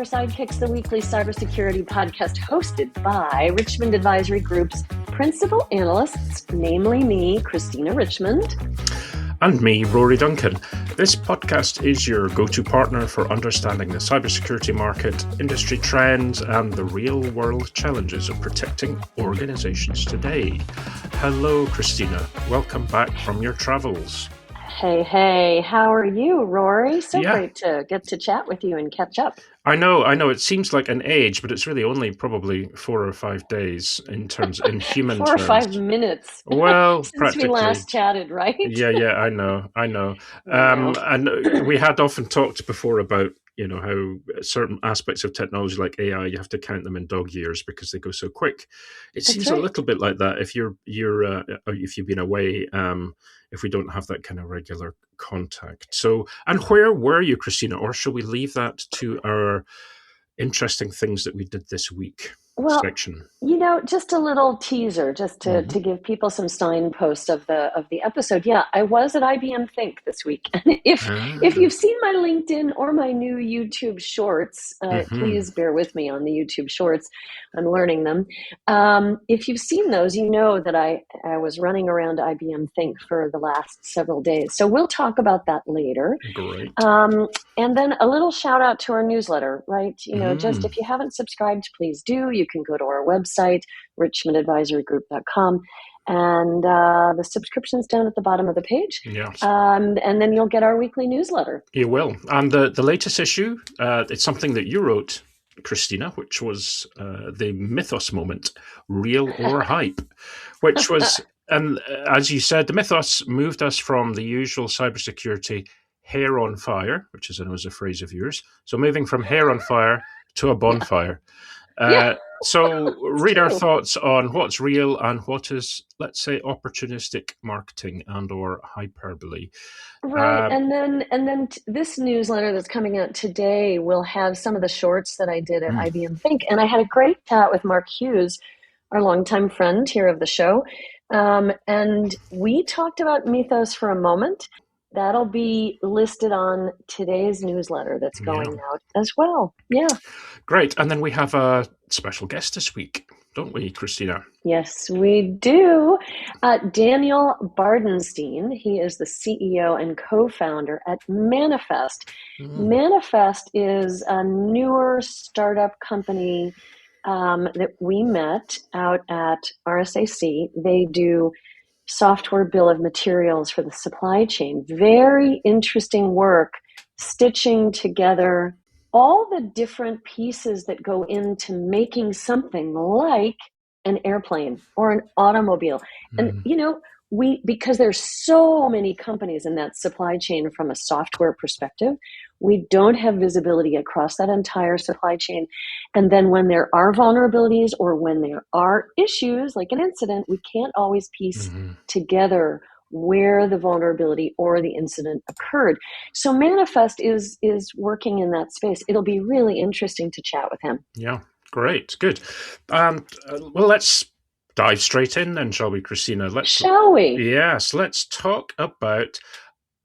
Sidekicks, the weekly cybersecurity podcast hosted by Richmond Advisory Group's principal analysts, namely me, Christina Richmond. And me, Rory Duncan. This podcast is your go-to partner for understanding the cybersecurity market, industry trends, and the real-world challenges of protecting organizations today. Hello, Christina. Welcome back from your travels. Hey, how are you, Rory? Great to get to chat with you and catch up. I know. It seems like an age, but it's really only probably 4 or 5 days in human 4 terms. or 5 minutes. Well, since practically. we last chatted, right? Yeah, I know. And we had often talked before about, how certain aspects of technology like AI, you have to count them in dog years because they go so quick. It seems a little bit like that if if you've been away, if we don't have that kind of regular contact. So, and where were you, Christina? Or shall we leave that to our interesting things that we did this week section? Just a little teaser, just to give people some signposts of the episode. Yeah, I was at IBM Think this week. And if you've seen my LinkedIn or my new YouTube shorts, please bear with me on the YouTube shorts. I'm learning them. If you've seen those, you know that I was running around IBM Think for the last several days. So we'll talk about that later. Great. And then a little shout out to our newsletter, right? Just if you haven't subscribed, please do. You can go to our website, richmondadvisorygroup.com, and the subscription's down at the bottom of the page. Yes. And then you'll get our weekly newsletter. You will. And the latest issue, it's something that you wrote, Christina, which was the mythos moment, real or hype, which was, and as you said, the mythos moved us from the usual cybersecurity hair on fire, which is, I know, is a phrase of yours. So moving from hair on fire to a bonfire. So read our thoughts on what's real and what is, let's say, opportunistic marketing and or hyperbole. Right. And then this newsletter that's coming out today will have some of the shorts that I did at IBM Think. And I had a great chat with Mark Hughes, our longtime friend here of the show. And we talked about mythos for a moment. That'll be listed on today's newsletter that's going out as well. Yeah. Great. And then we have a special guest this week, don't we, Christina? Yes, we do. Daniel Bardenstein. He is the CEO and co-founder at Manifest. Manifest is a newer startup company that we met out at RSAC. They do software bill of materials for the supply chain. Very interesting work, stitching together all the different pieces that go into making something like an airplane or an automobile. And, because there's so many companies in that supply chain from a software perspective, we don't have visibility across that entire supply chain. And then when there are vulnerabilities or when there are issues like an incident, we can't always piece together where the vulnerability or the incident occurred. So Manifest is working in that space. It'll be really interesting to chat with him. Yeah, great. Good. Well, let's dive straight in then, shall we, Christina? Shall we? Yes, let's talk about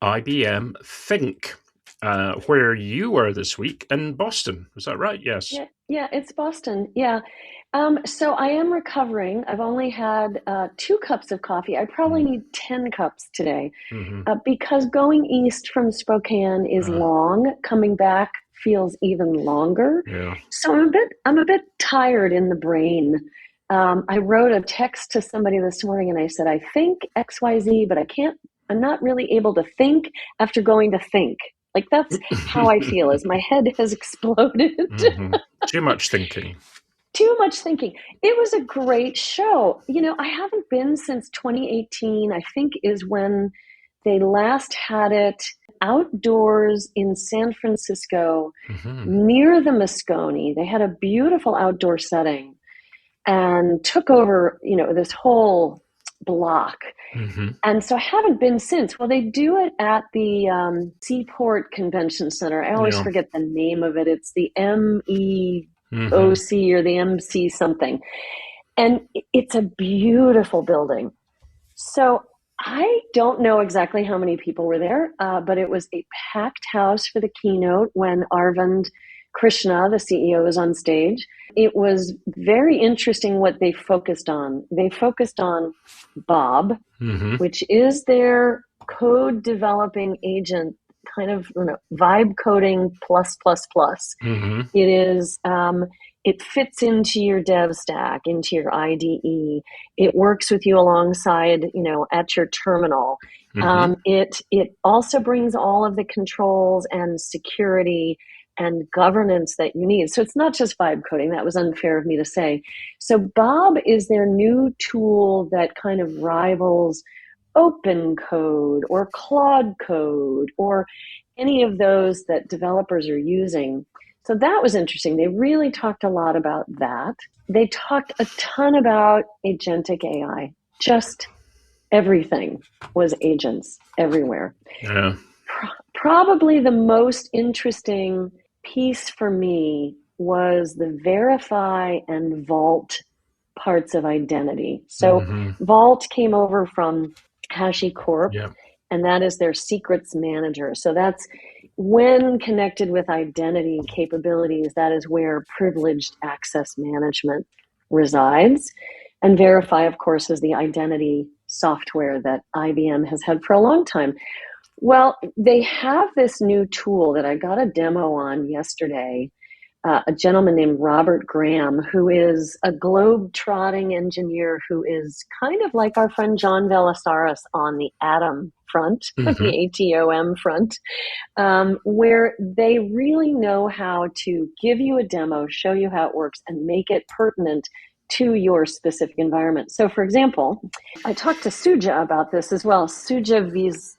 IBM Think, where you were this week in Boston. Is that right? Yes. Yeah, it's Boston. Yeah. So I am recovering. I've only had 2 cups of coffee. I probably need 10 cups today because going east from Spokane is long. Coming back feels even longer. Yeah. So I'm a bit tired in the brain. I wrote a text to somebody this morning and I said, I think XYZ, but I'm not really able to think after going to think. Like that's how I feel, as my head has exploded. Too much thinking. Too much thinking. It was a great show. I haven't been since 2018, I think is when they last had it outdoors in San Francisco near the Moscone. They had a beautiful outdoor setting and took over, this whole block. And so I haven't been since. Well, they do it at the Seaport Convention Center. I always forget the name of it. It's the MEOC or the MC something. And it's a beautiful building. So I don't know exactly how many people were there, but it was a packed house for the keynote when Arvind Krishna, the CEO, was on stage. It was very interesting what they focused on. They focused on Bob, which is their code developing agent, kind of vibe coding plus plus plus. It is it fits into your dev stack, into your IDE. It works with you alongside, at your terminal. It also brings all of the controls and security and governance that you need. So it's not just vibe coding. That was unfair of me to say. So Bob is their new tool that kind of rivals Open Code or Claude Code or any of those that developers are using. So that was interesting. They really talked a lot about that. They talked a ton about agentic AI. Just everything was agents everywhere. Yeah. Probably the most interesting piece for me was the verify and vault parts of identity. So Vault came over from HashiCorp, and that is their secrets manager. So that's when connected with identity capabilities, that is where privileged access management resides. And Verify, of course, is the identity software that IBM has had for a long time. Well, they have this new tool that I got a demo on yesterday. A gentleman named Robert Graham, who is a globe-trotting engineer who is kind of like our friend John Velasaris on the Atom front, the ATOM front, where they really know how to give you a demo, show you how it works, and make it pertinent to your specific environment. So, for example, I talked to Suja about this as well. Suja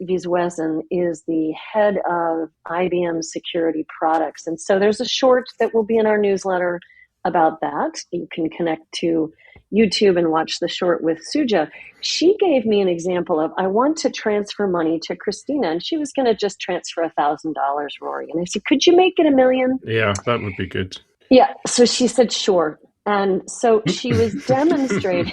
Viswesen is the head of IBM security products. And so there's a short that will be in our newsletter about that. You can connect to YouTube and watch the short with Suja. She gave me an example of, I want to transfer money to Christina, and she was going to just transfer $1,000, Rory. And I said, could you make it $1 million? Yeah, that would be good. Yeah. So she said, sure. And so she was demonstrating,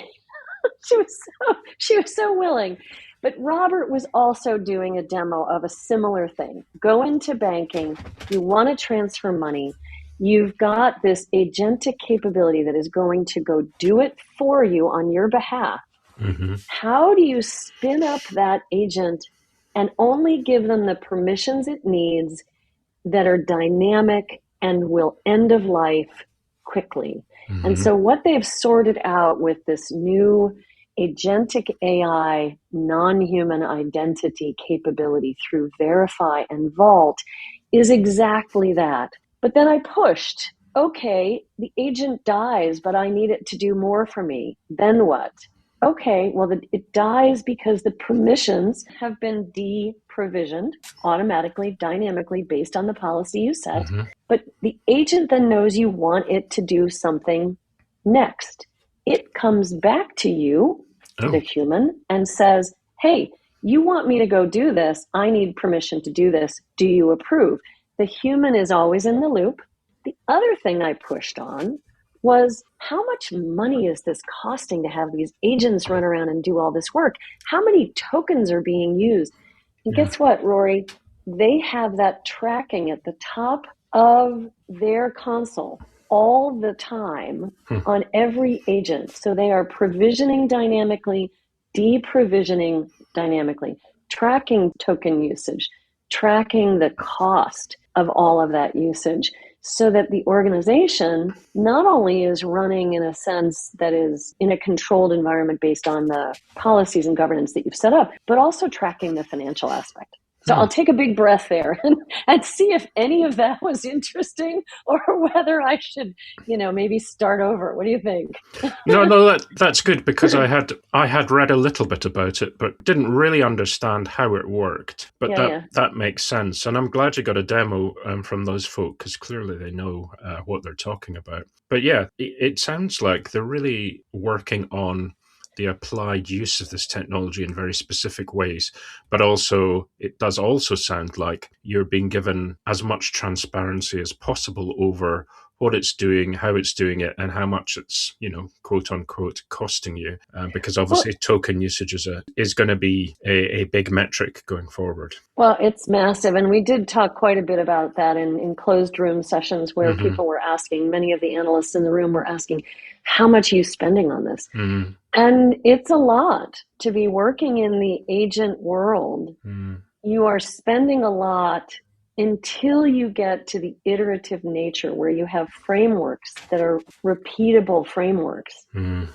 she was so willing. But Robert was also doing a demo of a similar thing. Go into banking, you want to transfer money, you've got this agentic capability that is going to go do it for you on your behalf. How do you spin up that agent and only give them the permissions it needs that are dynamic and will end of life quickly? And so what they've sorted out with this new agentic AI non-human identity capability through Verify and Vault is exactly that. But then I pushed, okay, the agent dies, but I need it to do more for me. Then what? Okay, well, it dies because the permissions have been de-provisioned automatically, dynamically, based on the policy you set. But the agent then knows you want it to do something next. It comes back to you, the human, and says, hey, you want me to go do this. I need permission to do this. Do you approve? The human is always in the loop. The other thing I pushed on was, how much money is this costing to have these agents run around and do all this work? How many tokens are being used? And guess what, Rory? They have that tracking at the top of their console all the time on every agent. So they are provisioning dynamically, deprovisioning dynamically, tracking token usage, tracking the cost of all of that usage, so that the organization not only is running in a sense that is in a controlled environment based on the policies and governance that you've set up, but also tracking the financial aspect. So I'll take a big breath there and see if any of that was interesting, or whether I should, maybe start over. What do you think? No, that's good, because I had read a little bit about it, but didn't really understand how it worked. But that makes sense, and I'm glad you got a demo from those folk, because clearly they know what they're talking about. But yeah, it sounds like they're really working on the applied use of this technology in very specific ways, but also it does also sound like you're being given as much transparency as possible over what it's doing, how it's doing it, and how much it's, quote unquote, costing you. Because obviously token usage is going to be a big metric going forward. Well, it's massive. And we did talk quite a bit about that in closed room sessions where people were asking, many of the analysts in the room were asking, how much are you spending on this? And it's a lot to be working in the agent world. You are spending a lot until you get to the iterative nature where you have frameworks that are repeatable frameworks.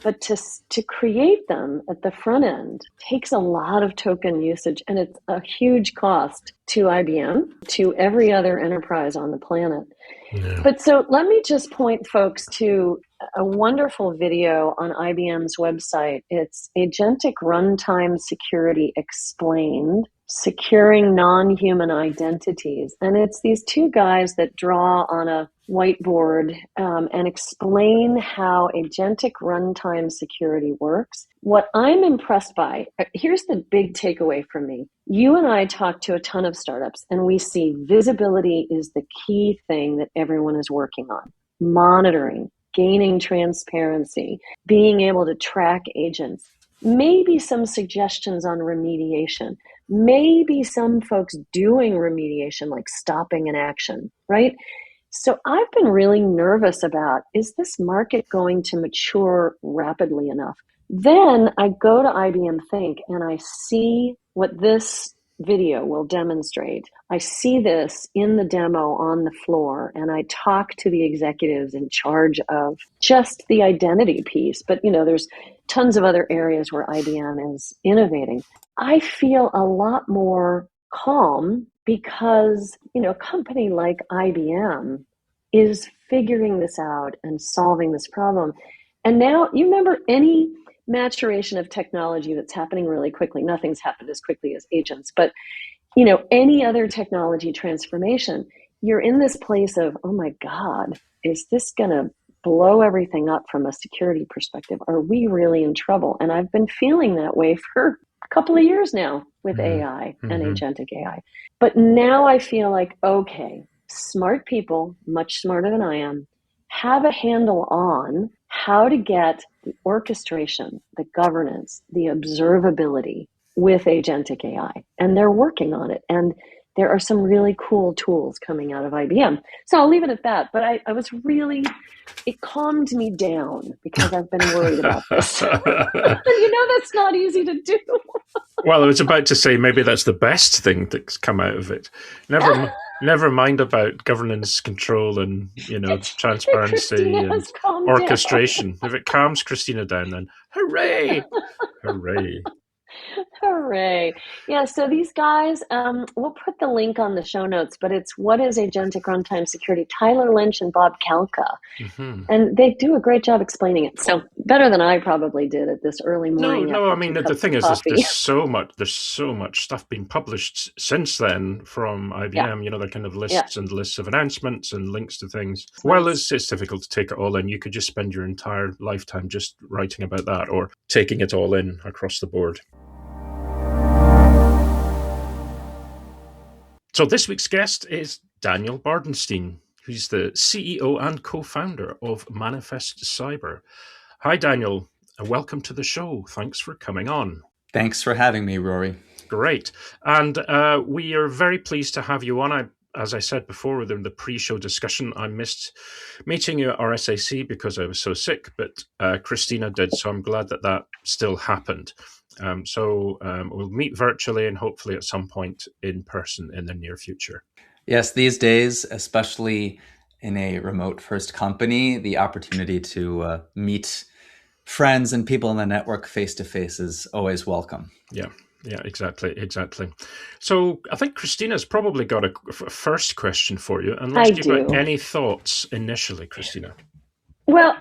But to create them at the front end takes a lot of token usage, and it's a huge cost to IBM, to every other enterprise on the planet. Yeah. But so let me just point folks to a wonderful video on IBM's website. It's Agentic Runtime Security Explained, Securing Non-Human Identities. And it's these two guys that draw on a whiteboard and explain how agentic runtime security works. What I'm impressed by, here's the big takeaway from me. You and I talk to a ton of startups, and we see visibility is the key thing that everyone is working on. Monitoring, gaining transparency, being able to track agents, maybe some suggestions on remediation, maybe some folks doing remediation, like stopping an action, right? So I've been really nervous about, is this market going to mature rapidly enough? Then I go to IBM Think and I see what this video will demonstrate. I see this in the demo on the floor, and I talk to the executives in charge of just the identity piece. But, there's tons of other areas where IBM is innovating. I feel a lot more calm because, a company like IBM is figuring this out and solving this problem. And now, you remember any maturation of technology that's happening really quickly. Nothing's happened as quickly as agents, but any other technology transformation, you're in this place of, oh my God, is this going to blow everything up from a security perspective? Are we really in trouble? And I've been feeling that way for a couple of years now with AI and agentic AI. But now I feel like, okay, smart people, much smarter than I am, have a handle on how to get the orchestration, the governance, the observability with agentic AI. And they're working on it. And there are some really cool tools coming out of IBM. So I'll leave it at that. But I was really, it calmed me down because I've been worried about this. And that's not easy to do. Well, I was about to say maybe that's the best thing that's come out of it. Never mind about governance, control, and transparency and orchestration. Down. If it calms Christina down, then hooray! Hooray! Hooray. Yeah, so these guys, we'll put the link on the show notes, but it's What is Agentic Runtime Security? Tyler Lynch and Bob Kalka. And they do a great job explaining it. So better than I probably did at this early morning. No, I mean, the thing is there's so much stuff being published since then from IBM, the kind of lists and lists of announcements and links to things. Well, it's difficult to take it all in. You could just spend your entire lifetime just writing about that or taking it all in across the board. So this week's guest is Daniel Bardenstein, who's the CEO and co-founder of Manifest Cyber. Hi, Daniel, and welcome to the show. Thanks for coming on. Thanks for having me, Rory. Great. And we are very pleased to have you on. As I said before within the pre-show discussion, I missed meeting you at RSAC because I was so sick, but Christina did, so I'm glad that still happened. So we'll meet virtually and hopefully at some point in person in the near future. Yes, these days, especially in a remote first company, the opportunity to meet friends and people in the network face to face is always welcome. Yeah, exactly. So I think Christina's probably got a first question for you, unless you've got any thoughts initially, Christina. Well,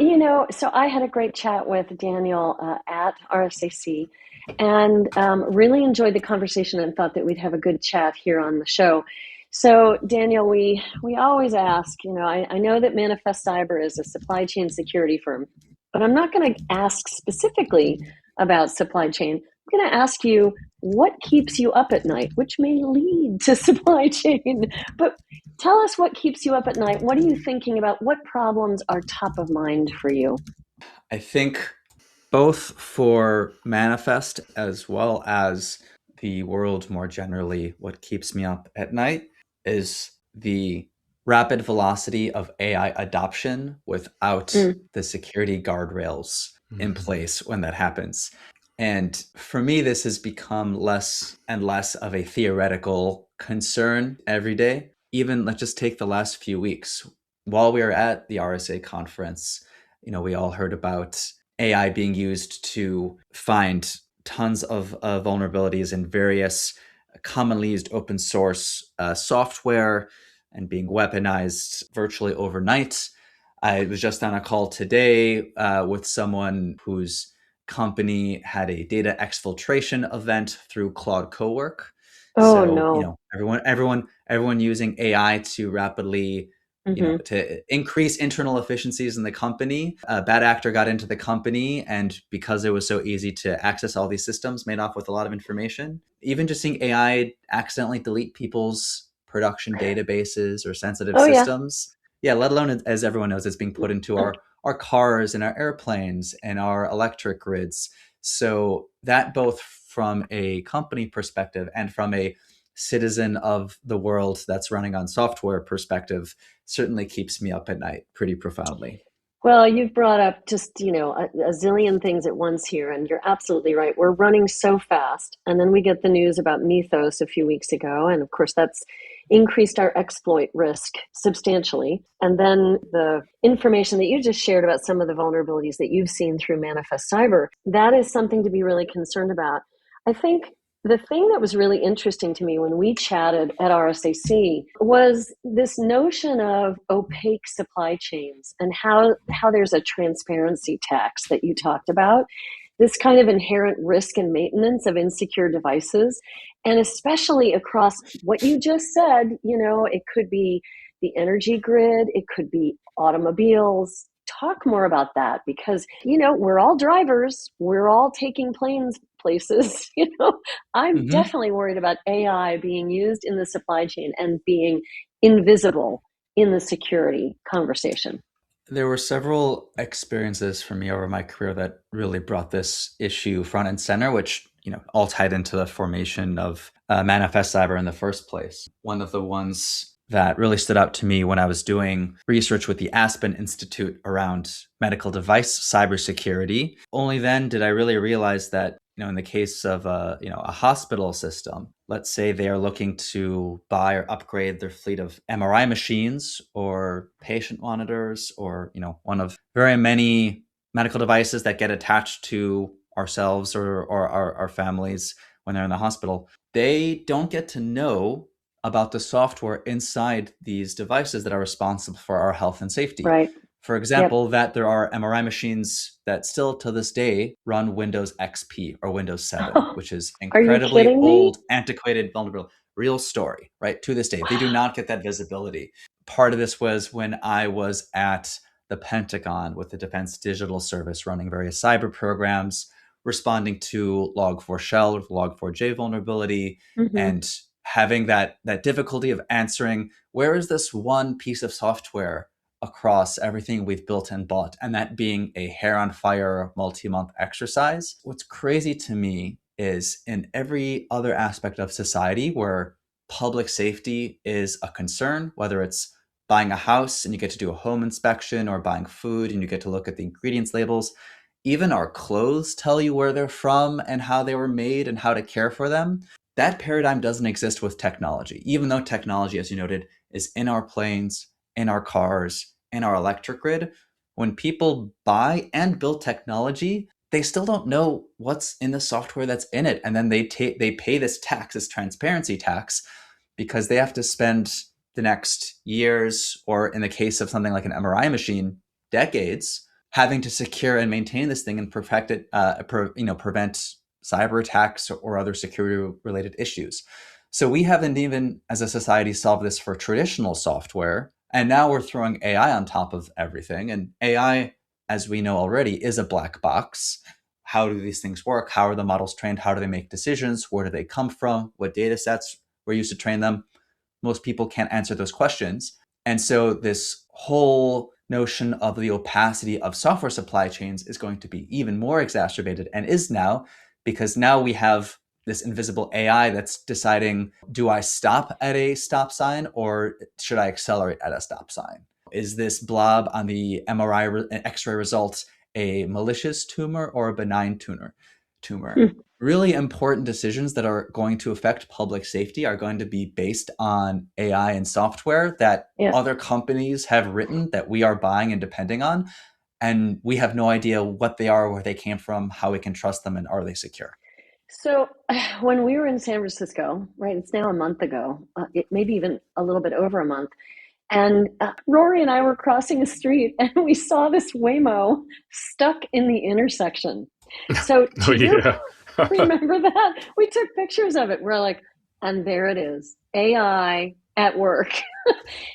so I had a great chat with Daniel at RSAC. And really enjoyed the conversation and thought that we'd have a good chat here on the show. So, Daniel, we always ask, I know that Manifest Cyber is a supply chain security firm, but I'm not going to ask specifically about supply chain. I'm going to ask you, what keeps you up at night, which may lead to supply chain. But tell us what keeps you up at night. What are you thinking about? What problems are top of mind for you? I think both for Manifest as well as the world more generally, what keeps me up at night is the rapid velocity of AI adoption without the security guardrails in place when that happens. And for me, this has become less and less of a theoretical concern every day. Even let's just take the last few weeks. While we were at the RSA conference, we all heard about AI being used to find tons of vulnerabilities in various commonly used open source software and being weaponized virtually overnight. I was just on a call today with someone whose company had a data exfiltration event through Claude Cowork. Oh, no. Everyone using AI to rapidly to increase internal efficiencies in the company. A bad actor got into the company, and because it was so easy to access all these systems, made off with a lot of information. Even just seeing AI accidentally delete people's production databases or sensitive systems. Yeah, let alone, as everyone knows, it's being put into our cars and our airplanes and our electric grids. So that both from a company perspective and from a citizen of the world that's running on software perspective certainly keeps me up at night pretty profoundly. Well, you've brought up just, a zillion things at once here, and you're absolutely right. We're running so fast. And then we get the news about Mythos a few weeks ago. And of course, that's increased our exploit risk substantially. And then the information that you just shared about some of the vulnerabilities that you've seen through Manifest Cyber, that is something to be really concerned about. I think the thing that was really interesting to me when we chatted at RSAC was this notion of opaque supply chains and how there's a transparency tax that you talked about, this kind of inherent risk and maintenance of insecure devices, and especially across what you just said, it could be the energy grid, it could be automobiles. Talk more about that because, we're all drivers, we're all taking planes places. I'm definitely worried about AI being used in the supply chain and being invisible in the security conversation. There were several experiences for me over my career that really brought this issue front and center, which, all tied into the formation of Manifest Cyber in the first place. One of the ones that really stood out to me when I was doing research with the Aspen Institute around medical device cybersecurity. Only then did I really realize that, in the case of a hospital system, let's say they are looking to buy or upgrade their fleet of MRI machines or patient monitors or, one of very many medical devices that get attached to ourselves or our families when they're in the hospital. They don't get to know about the software inside these devices that are responsible for our health and safety. Right. For example, that there are MRI machines that still to this day run Windows XP or Windows 7, which is incredibly old, antiquated, vulnerable. Real story, right? To this day, they do not get that visibility. Part of this was when I was at the Pentagon with the Defense Digital Service running various cyber programs, responding to Log4Shell with Log4j vulnerability, and having that difficulty of answering, where is this one piece of software across everything we've built and bought, and that being a hair on fire multi-month exercise. What's crazy to me is in every other aspect of society where public safety is a concern, whether it's buying a house and you get to do a home inspection or buying food and you get to look at the ingredients labels, even our clothes tell you where they're from and how they were made and how to care for them. That paradigm doesn't exist with technology, even though technology, as you noted, is in our planes, in our cars, in our electric grid. When people buy and build technology, they still don't know what's in the software that's in it. And then they pay this tax, this transparency tax, because they have to spend the next years, or in the case of something like an MRI machine, decades, having to secure and maintain this thing and protect it, prevent cyber attacks or other security related issues. So we haven't even, as a society, solved this for traditional software. And now we're throwing AI on top of everything. And AI, as we know already, is a black box. how do these things work? How are the models trained? How do they make decisions? Where do they come from? What data sets were used to train them? Most people can't answer those questions. And so this whole notion of the opacity of software supply chains is going to be even more exacerbated, and is now, because now we have this invisible AI that's deciding, do I stop at a stop sign or should I accelerate at a stop sign? Is this blob on the MRI X-ray results a malicious tumor or a benign tumor? Really important decisions that are going to affect public safety are going to be based on AI and software that other companies have written that we are buying and depending on. And we have no idea what they are, where they came from, how we can trust them, and are they secure? So when we were in San Francisco, right, it's now a month ago, maybe even a little bit over a month, and Rory and I were crossing a street and we saw this Waymo stuck in the intersection. So remember that? We took pictures of it. We're like, and there it is, AI at work.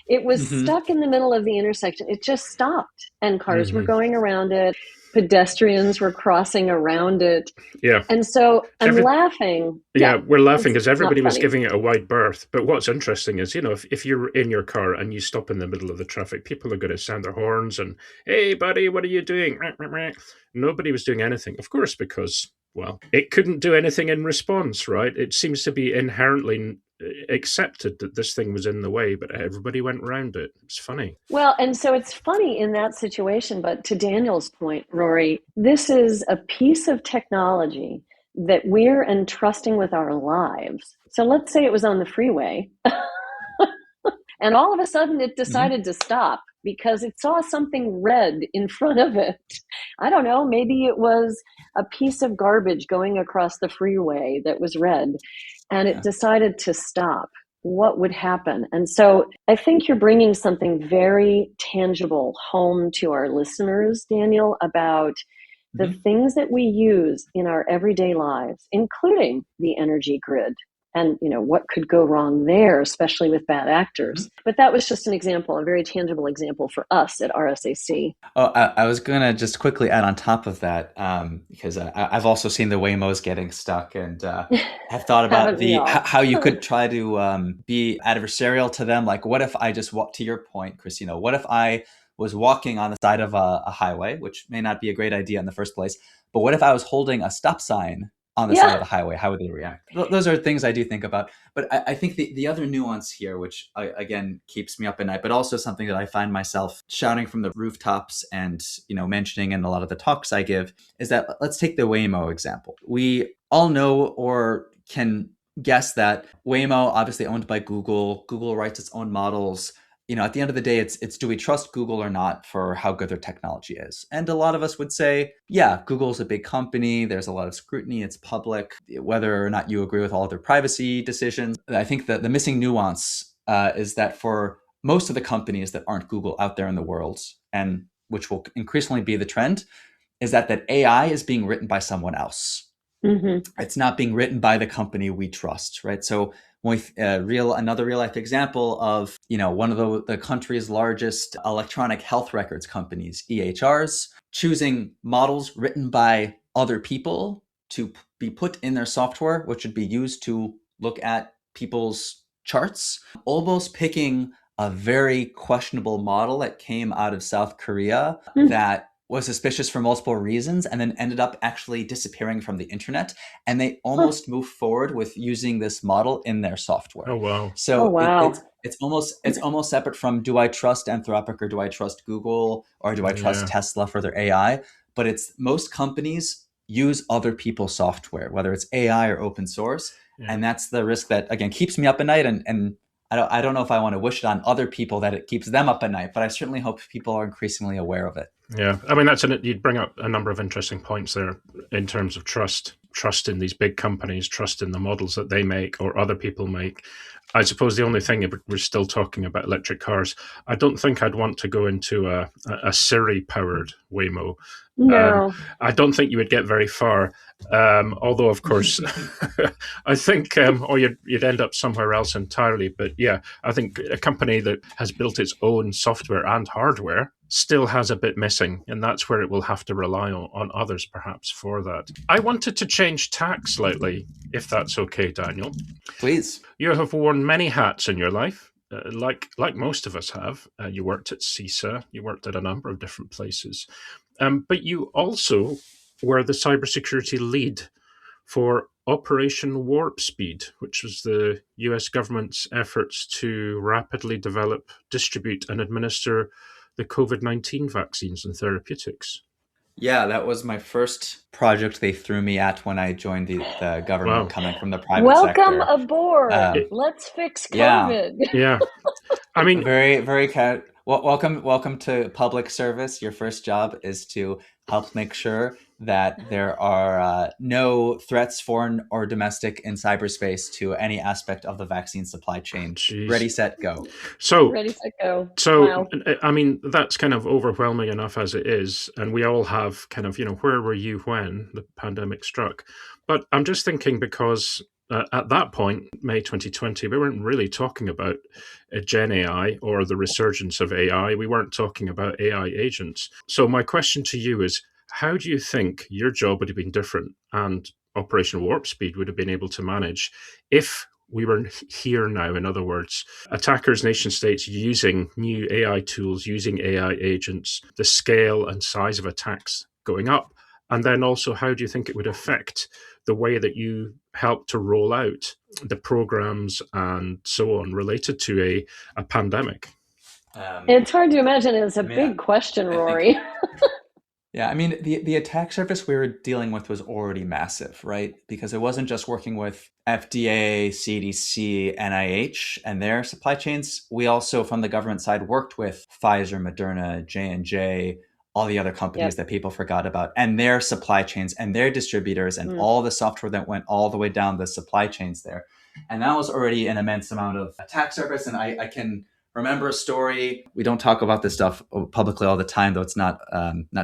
It was stuck in the middle of the intersection. It just stopped, and cars were going around it. Pedestrians were crossing around it. Yeah. And so I'm laughing. Yeah, we're laughing because everybody was giving it a wide berth. But what's interesting is, if you're in your car and you stop in the middle of the traffic, people are going to sound their horns and, hey, buddy, what are you doing? Nobody was doing anything, of course, because, well, it couldn't do anything in response, right? It seems to be inherently accepted that this thing was in the way, but everybody went around it. It's funny. Well, and so it's funny in that situation, but to Daniel's point, Rory, this is a piece of technology that we're entrusting with our lives. So let's say it was on the freeway and all of a sudden it decided to stop because it saw something red in front of it. I don't know, maybe it was a piece of garbage going across the freeway that was red, and it decided to stop. What would happen? And so I think you're bringing something very tangible home to our listeners, Daniel, about the things that we use in our everyday lives, including the energy grid. And, what could go wrong there, especially with bad actors. But that was just an example, a very tangible example for us at RSAC. Oh, I was going to just quickly add on top of that, because I've also seen the Waymos getting stuck, and have thought about how you could try to be adversarial to them. Like, what if I just walk, to your point, Christina, what if I was walking on the side of a highway, which may not be a great idea in the first place, but what if I was holding a stop sign on the side of the highway? How would they react? Those are things I do think about. But I think the other nuance here, which again keeps me up at night, but also something that I find myself shouting from the rooftops and mentioning in a lot of the talks I give, is that let's take the Waymo example. We all know or can guess that Waymo, obviously owned by Google. Google writes its own models. At the end of the day, it's do we trust Google or not for how good their technology is? And a lot of us would say, yeah, Google's a big company. There's a lot of scrutiny. It's public. Whether or not you agree with all of their privacy decisions, I think that the missing nuance is that for most of the companies that aren't Google out there in the world, and which will increasingly be the trend, is that AI is being written by someone else. It's not being written by the company we trust, right? So with another real life example of one of the country's largest electronic health records companies, EHRs, choosing models written by other people to be put in their software, which would be used to look at people's charts, almost picking a very questionable model that came out of South Korea that was suspicious for multiple reasons, and then ended up actually disappearing from the internet. And they almost moved forward with using this model in their software. Oh, wow. So it's almost separate from, do I trust Anthropic or do I trust Google or do I trust Tesla for their AI? But it's most companies use other people's software, whether it's AI or open source. Yeah. And that's the risk that, again, keeps me up at night. And I don't know if I want to wish it on other people that it keeps them up at night, but I certainly hope people are increasingly aware of it. Yeah, I mean, you'd bring up a number of interesting points there in terms of trust in these big companies, trust in the models that they make or other people make. I suppose the only thing, we're still talking about electric cars, I don't think I'd want to go into a Siri-powered Waymo. No. I don't think you would get very far. Although, of course, I think, or you'd end up somewhere else entirely. But yeah, I think a company that has built its own software and hardware still has a bit missing, and that's where it will have to rely on others perhaps for that. I wanted to change tack slightly, if that's okay, Daniel. Please. You have worn many hats in your life. Like most of us have. You worked at CISA, you worked at a number of different places. But you also were the cybersecurity lead for Operation Warp Speed, which was the US government's efforts to rapidly develop, distribute, and administer the COVID-19 vaccines and therapeutics. Yeah, that was my first project they threw me at when I joined the government. Wow. Coming from the private sector. Welcome aboard. Let's fix COVID. Yeah. I mean, very, very welcome to public service. Your first job is to help make sure that there are no threats, foreign or domestic, in cyberspace to any aspect of the vaccine supply chain. Jeez. Ready, set, go. Ready, set, go. So, wow. I mean, that's kind of overwhelming enough as it is. And we all have kind of, where were you when the pandemic struck? But I'm just thinking because at that point, May 2020, we weren't really talking about Gen AI or the resurgence of AI. We weren't talking about AI agents. So my question to you is, how do you think your job would have been different and Operation Warp Speed would have been able to manage if we were here now? In other words, attackers, nation states using new AI tools, using AI agents, the scale and size of attacks going up. And then also, how do you think it would affect the way that you help to roll out the programs and so on related to a pandemic? It's hard to imagine. It's a big question, Rory. Yeah, I mean, the attack surface we were dealing with was already massive, right? Because it wasn't just working with FDA, CDC, NIH, and their supply chains. We also, from the government side, worked with Pfizer, Moderna, J&J, all the other companies that people forgot about, and their supply chains and their distributors and all the software that went all the way down the supply chains there. And that was already an immense amount of attack surface. And I can remember a story. We don't talk about this stuff publicly all the time, though it's not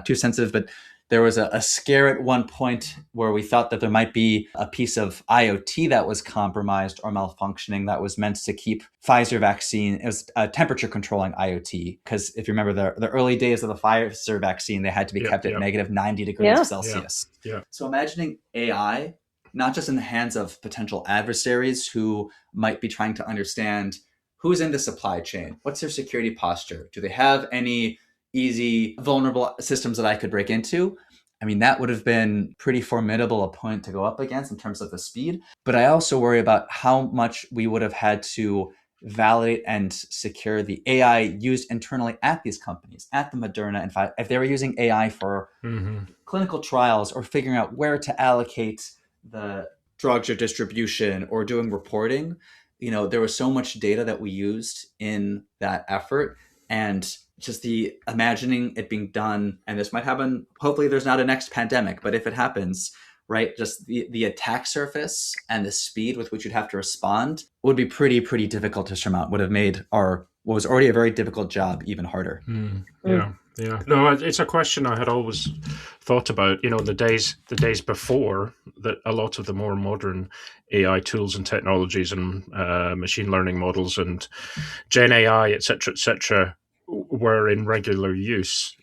too sensitive, but there was a scare at one point where we thought that there might be a piece of IoT that was compromised or malfunctioning that was meant to keep Pfizer vaccine. It was a temperature controlling IoT, because if you remember the early days of the Pfizer vaccine, they had to be kept at negative 90 degrees Celsius. So imagining AI, not just in the hands of potential adversaries who might be trying to understand who's in the supply chain, what's their security posture, do they have any easy, vulnerable systems that I could break into? I mean, that would have been pretty formidable opponent to go up against in terms of the speed. But I also worry about how much we would have had to validate and secure the AI used internally at these companies, at the Moderna. In fact, if they were using AI for clinical trials or figuring out where to allocate the drugs or distribution or doing reporting, there was so much data that we used in that effort. And just the imagining it being done, and this might happen, hopefully there's not a next pandemic, but if it happens, right, just the attack surface and the speed with which you'd have to respond would be pretty difficult to surmount, would have made what was already a very difficult job even harder. Yeah. No, it's a question I had always thought about, the days before that a lot of the more modern AI tools and technologies and machine learning models and Gen AI, et cetera, were in regular use.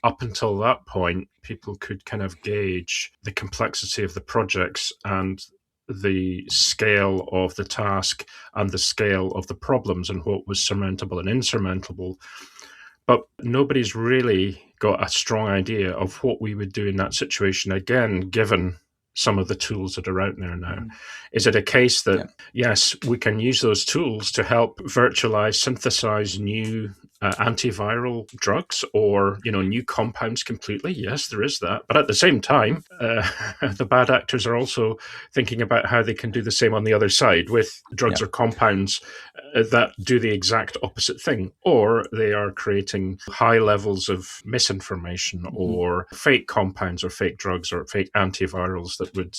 Up until that point, people could kind of gauge the complexity of the projects and the scale of the task and the scale of the problems and what was surmountable and insurmountable. But nobody's really got a strong idea of what we would do in that situation, again, given some of the tools that are out there now. Is it a case that, yes, we can use those tools to help virtualize, synthesize new antiviral drugs or, new compounds completely. Yes, there is that. But at the same time, the bad actors are also thinking about how they can do the same on the other side with drugs or compounds that do the exact opposite thing, or they are creating high levels of misinformation or fake compounds or fake drugs or fake antivirals that would,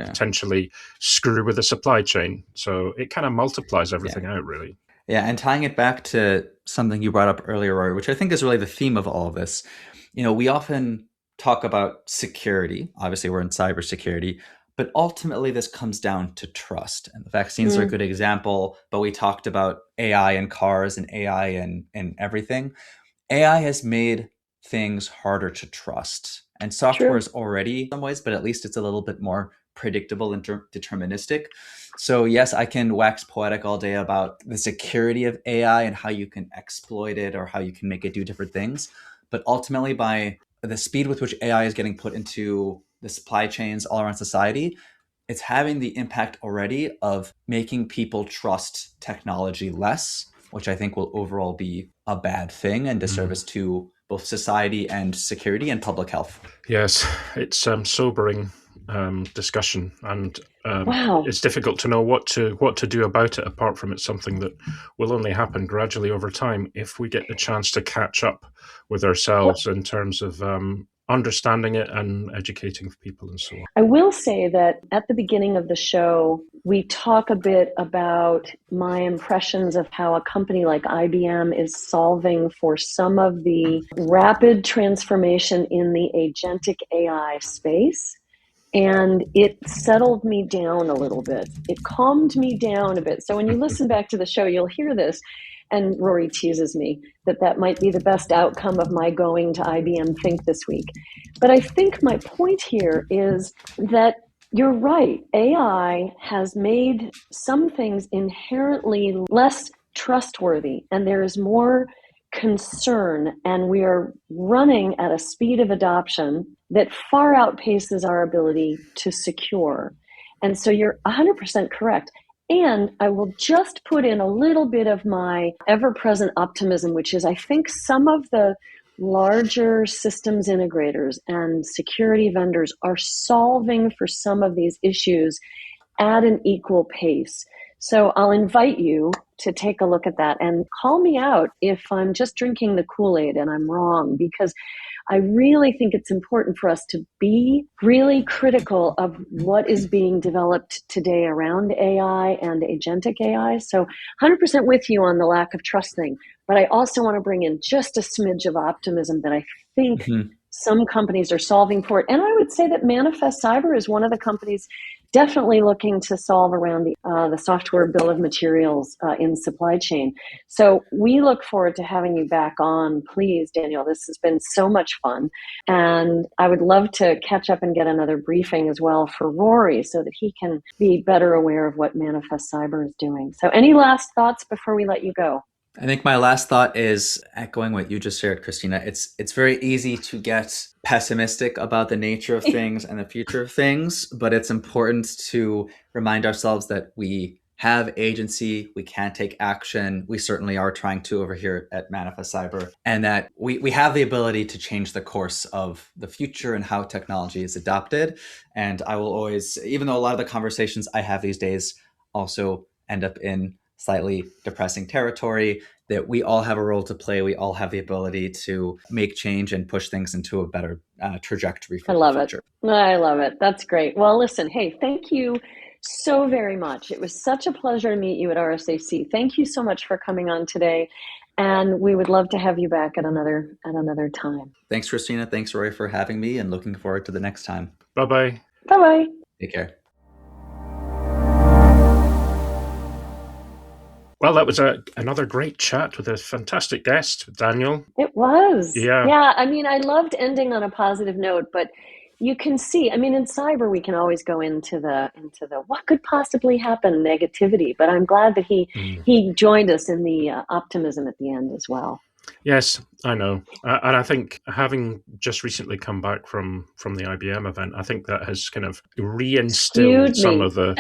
potentially screw with the supply chain. So it kind of multiplies everything out, really. Yeah, and tying it back to something you brought up earlier, Rory, which I think is really the theme of all of this. We often talk about security. Obviously, we're in cybersecurity, but ultimately this comes down to trust. And the vaccines are a good example, but we talked about AI in cars and AI in everything. AI has made things harder to trust. And software is already in some ways, but at least it's a little bit more predictable and deterministic. So yes, I can wax poetic all day about the security of AI and how you can exploit it or how you can make it do different things. But ultimately, by the speed with which AI is getting put into the supply chains all around society, it's having the impact already of making people trust technology less, which I think will overall be a bad thing and disservice to both society and security and public health. Yes, it's sobering discussion, and it's difficult to know what to do about it, apart from it's something that will only happen gradually over time if we get the chance to catch up with ourselves in terms of understanding it and educating people and so on. I will say that at the beginning of the show, we talk a bit about my impressions of how a company like IBM is solving for some of the rapid transformation in the agentic AI space. And it settled me down a little bit. It calmed me down a bit. So when you listen back to the show, you'll hear this. And Rory teases me that might be the best outcome of my going to IBM Think this week. But I think my point here is that you're right. AI has made some things inherently less trustworthy, and there is more concern, and we are running at a speed of adoption that far outpaces our ability to secure. And so you're 100% correct. And I will just put in a little bit of my ever-present optimism, which is I think some of the larger systems integrators and security vendors are solving for some of these issues at an equal pace. So I'll invite you to take a look at that and call me out if I'm just drinking the Kool-Aid and I'm wrong, because I really think it's important for us to be really critical of what is being developed today around AI and agentic AI. So 100% with you on the lack of trust thing, but I also want to bring in just a smidge of optimism that I think some companies are solving for it. And I would say that Manifest Cyber is one of the companies definitely looking to solve around the software bill of materials in supply chain. So we look forward to having you back on. Please, Daniel, this has been so much fun. And I would love to catch up and get another briefing as well for Rory so that he can be better aware of what Manifest Cyber is doing. So any last thoughts before we let you go? I think my last thought is echoing what you just shared, Christina. It's very easy to get pessimistic about the nature of things and the future of things, but it's important to remind ourselves that we have agency, we can take action. We certainly are trying to over here at Manifest Cyber, and that we have the ability to change the course of the future and how technology is adopted. And I will always, even though a lot of the conversations I have these days also end up in slightly depressing territory, that we all have a role to play. We all have the ability to make change and push things into a better trajectory for the future. I love it. That's great. Well, listen, hey, thank you so very much. It was such a pleasure to meet you at RSAC. Thank you so much for coming on today. And we would love to have you back at another time. Thanks, Christina. Thanks, Rory, for having me, and looking forward to the next time. Bye-bye. Bye-bye. Take care. Well, that was another great chat with a fantastic guest, Daniel. It was. Yeah. I mean, I loved ending on a positive note, but you can see, I mean, in cyber, we can always go into the what could possibly happen negativity, but I'm glad that he joined us in the optimism at the end as well. Yes, I know. And I think having just recently come back from the IBM event, I think that has kind of reinstilled some of the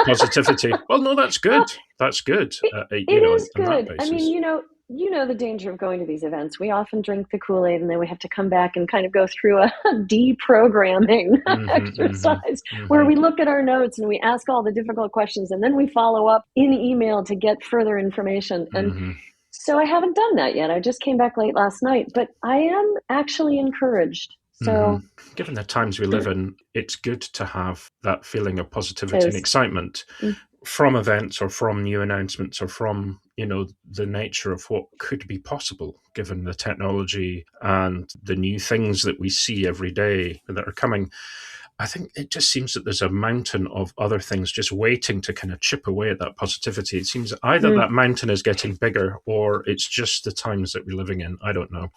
positivity. Well, no, that's good. That's good. It is good. I mean, you know the danger of going to these events. We often drink the Kool-Aid and then we have to come back and kind of go through a deprogramming exercise where we look at our notes and we ask all the difficult questions and then we follow up in email to get further information. And so I haven't done that yet. I just came back late last night, but I am actually encouraged. So, given the times we live in, it's good to have that feeling of positivity and excitement from events or from new announcements or from, the nature of what could be possible given the technology and the new things that we see every day that are coming. I think it just seems that there's a mountain of other things just waiting to kind of chip away at that positivity. It seems either that mountain is getting bigger or it's just the times that we're living in. I don't know.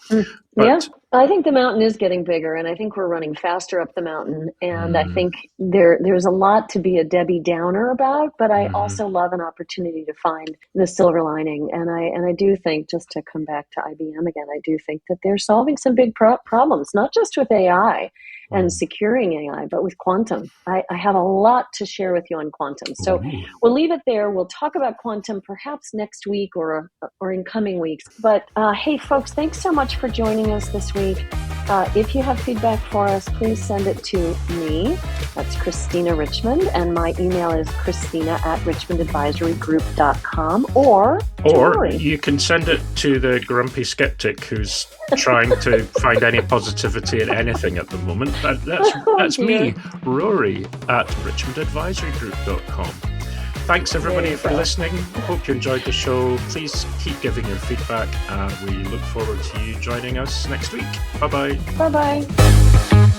But, I think the mountain is getting bigger, and I think we're running faster up the mountain. And I think there's a lot to be a Debbie Downer about, but I also love an opportunity to find the silver lining. And I do think, just to come back to IBM again, I do think that they're solving some big problems, not just with AI and securing AI, but with quantum. I have a lot to share with you on quantum. So we'll leave it there. We'll talk about quantum perhaps next week or in coming weeks. But hey, folks, thanks so much for joining us this week. If you have feedback for us, please send it to me. That's Christina Richmond. And my email is christina@richmondadvisorygroup.com or Rory. You can send it to the grumpy skeptic who's trying to find any positivity in anything at the moment. That's me, Rory, at richmondadvisorygroup.com. Thanks, everybody, for listening. Hope you enjoyed the show. Please keep giving your feedback. We look forward to you joining us next week. Bye-bye. Bye-bye.